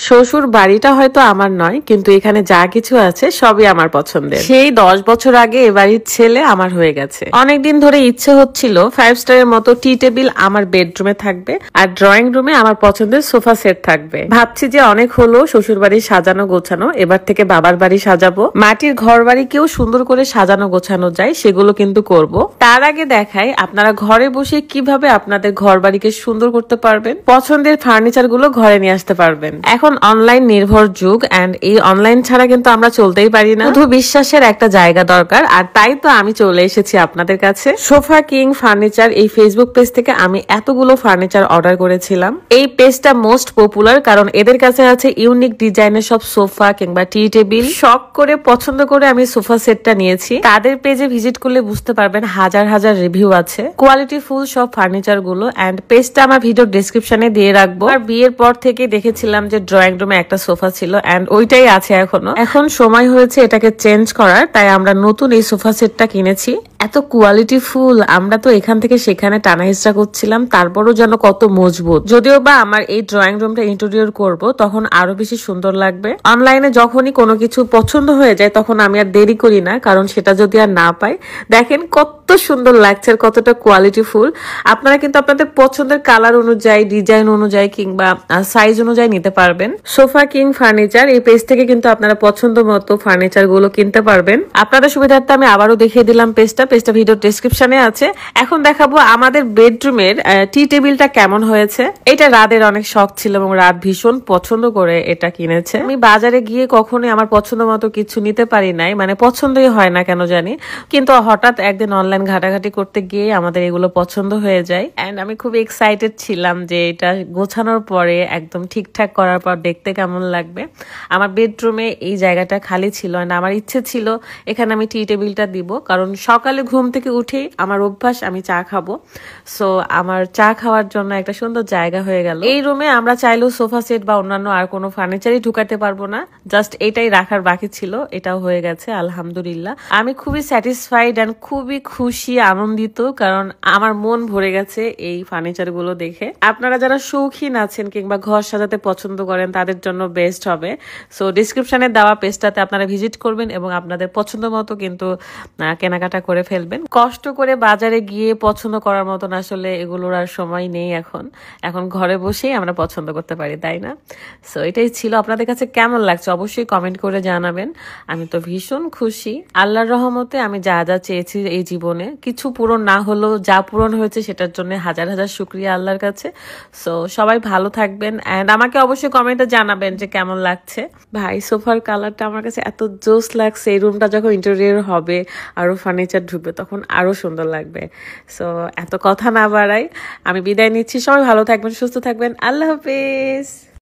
শ্বশুর বাড়িটা হয়তো আমার নয়, কিন্তু এখানে যা কিছু আছে সবই আমার পছন্দের। সেই 10 বছর আগে এ বাড়ির ছেলে আমার হয়ে গেছে। অনেকদিন ধরে ইচ্ছে হচ্ছিল 5 স্টারের মতো টি টেবিল আমার বেডরুমে থাকবে, আর ড্রয়িং রুমে আমার পছন্দের সোফা সেট থাকবে। ভাবছি যে অনেক হলো শ্বশুর বাড়ি সাজানো গোছানো, এবার থেকে বাবার বাড়ি সাজাবো। মাটির ঘর বাড়িকেও সুন্দর করে সাজানো গোছানো যায়, সেগুলো কিন্তু করব। তার আগে দেখাই আপনারা ঘরে বসে কিভাবে আপনাদের ঘর বাড়িকে সুন্দর করতে পারবেন, পছন্দের ফার্নিচার গুলো ঘরে নিয়ে আসতে পারবেন। এখন অনলাইন নির্ভর যুগ, এন্ড এই অনলাইন ছাড়া কিন্তু আমরা চলতেই পারি না। শুধু বিশ্বাসের একটা জায়গা দরকার, আর তাই তো আমি চলে এসেছি আপনাদের কাছে। সোফা কিং ফার্নিচার এই ফেসবুক পেজ থেকে আমি এতগুলো ফার্নিচার অর্ডার করেছিলাম। এই পেজটা মোস্ট পপুলার, কারণ এদের কাছে আছে ইউনিক ডিজাইনের সব সোফা কিংবা টি টেবিল। শখ করে পছন্দ করে আমি সোফা সেটটা নিয়েছি। তাদের পেজে ভিজিট করলে বুঝতে পারবেন হাজার হাজার রিভিউ আছে কোয়ালিটি ফুল সব ফার্নিচার গুলো। এন্ড পেজটা আমার ভিডিও ডেসক্রিপশনে দিয়ে রাখবো। আর বিয়ের পর থেকে দেখেছিলাম যে ড্রয়িং রুমে একটা সোফা ছিল, এন্ড ওইটাই আছে এখনো। এখন সময় হয়েছে এটাকে চেঞ্জ করার, তাই আমরা নতুন এই সোফা সেটটা কিনেছি। এত কোয়ালিটি ফুল, আমরা তো এখান থেকে সেখানে টানা হিস্টা করছিলাম, তারপরও যেন কত মজবুত। যদিও বা আমার এই ড্রয়িং রুমটা ইন্টেরিয়র করব, তখন আরো বেশি সুন্দর লাগবে। অনলাইনে যখনই কোনো কিছু পছন্দ হয়ে যায় তখন আমি আর দেরি করি না, কারণ সেটা যদি আর না পাই, দেখেন কত সুন্দর লাগছে, কতটা কোয়ালিটি ফুল। আপনারা কিন্তু আপনাদের পছন্দের কালার অনুযায়ী, ডিজাইন অনুযায়ী কিংবা সাইজ অনুযায়ী নিতে পারবেন। সোফা কিং ফার্নিচার এই পেজ থেকে কিন্তু আপনারা পছন্দ মতো ফার্নিচার গুলো কিনতে পারবেন। আপনাদের সুবিধার্থে আমি আবারও দেখিয়ে দিলাম পেজটা ভিডিও ডেসক্রিপশনে আছে। এখন দেখাবো আমাদের বেডরুমের টি টেবিলটা কেমন হয়েছে। এটা রাদের অনেক শখ ছিল এবং রাত ভীষণ পছন্দ করে এটা কিনেছে। আমি বাজারে গিয়ে কখনোই আমার পছন্দ মতো কিছু নিতে পারি নাই, মানে পছন্দই হয় না কেন জানি, কিন্তু হঠাৎ একদিন অনলাইন ঘাটাঘাটি করতে গিয়ে আমাদের এগুলো পছন্দ হয়ে যায়। এন্ড আমি খুব এক্সাইটেড ছিলাম যে এটা গোছানোর পরে একদম ঠিকঠাক করার পর দেখতে কেমন লাগবে। আমার বেডরুমে এই জায়গাটা খালি ছিল, এন্ড আমার ইচ্ছে ছিল এখানে আমি টি টেবিলটা দিব, কারণ সকালে ঘুম থেকে উঠেই আমার অভ্যাস আমি চা খাবো। সো আমার চা খাওয়ার জন্য একটা সুন্দর জায়গা হয়ে গেল। এই রুমে আমরা চাইলেও সোফা সেট বা অন্যান্য আর কোনো ফার্নিচারই ঢুকাতে পারবো না, জাস্ট এটাই রাখার বাকি ছিল, এটাও হয়ে গেছে আলহামদুলিল্লাহ। আমি খুবই স্যাটিসফাইড এন্ড খুবই খুশি, আনন্দিত, কারণ আমার মন ভরে গেছে এই ফার্নিচার গুলো দেখে। আপনারা যারা শৌখিন আছেন কিংবা ঘর সাজাতে পছন্দ করেন তাদের জন্য বেস্ট হবে। সো ডিসক্রিপশনে দেওয়া পেজটাতে আপনারা ভিজিট করবেন এবং আপনাদের পছন্দ মতো কিন্তু কেনাকাটা করে ফেলবেন। কষ্ট করে বাজারে গিয়ে পছন্দ করার মতন আসলে এগুলোর আর সময় নেই। এখন ঘরে বসেই আমরা পছন্দ করতে পারি, তাই না? সো এটাই ছিল। আপনাদের কাছে কেমন লাগছে অবশ্যই কমেন্ট করে জানাবেন। আমি তো ভীষণ খুশি। আল্লাহর রহমতে আমি যা যা চেয়েছি এই জীবনে কিছু পূরণ না হলেও যা পূরণ হয়েছে সেটার জন্য হাজার হাজার শুকরিয়া আল্লাহর কাছে। সো সবাই ভালো থাকবেন, এন্ড আমাকে অবশ্যই কমেন্টে জানাবেন যে কেমন লাগছে। ভাই সোফার কালারটা আমার কাছে এত জোস লাগছে। এই রুমটা যখন ইন্টেরিয়র হবে, আরো ফার্নিচার ঢুকবে, তখন আরো সুন্দর লাগবে। সো এত কথা না বাড়াই আমি বিদায় নিচ্ছি। সবাই ভালো থাকবেন, সুস্থ থাকবেন। আল্লাহ হাফেজ।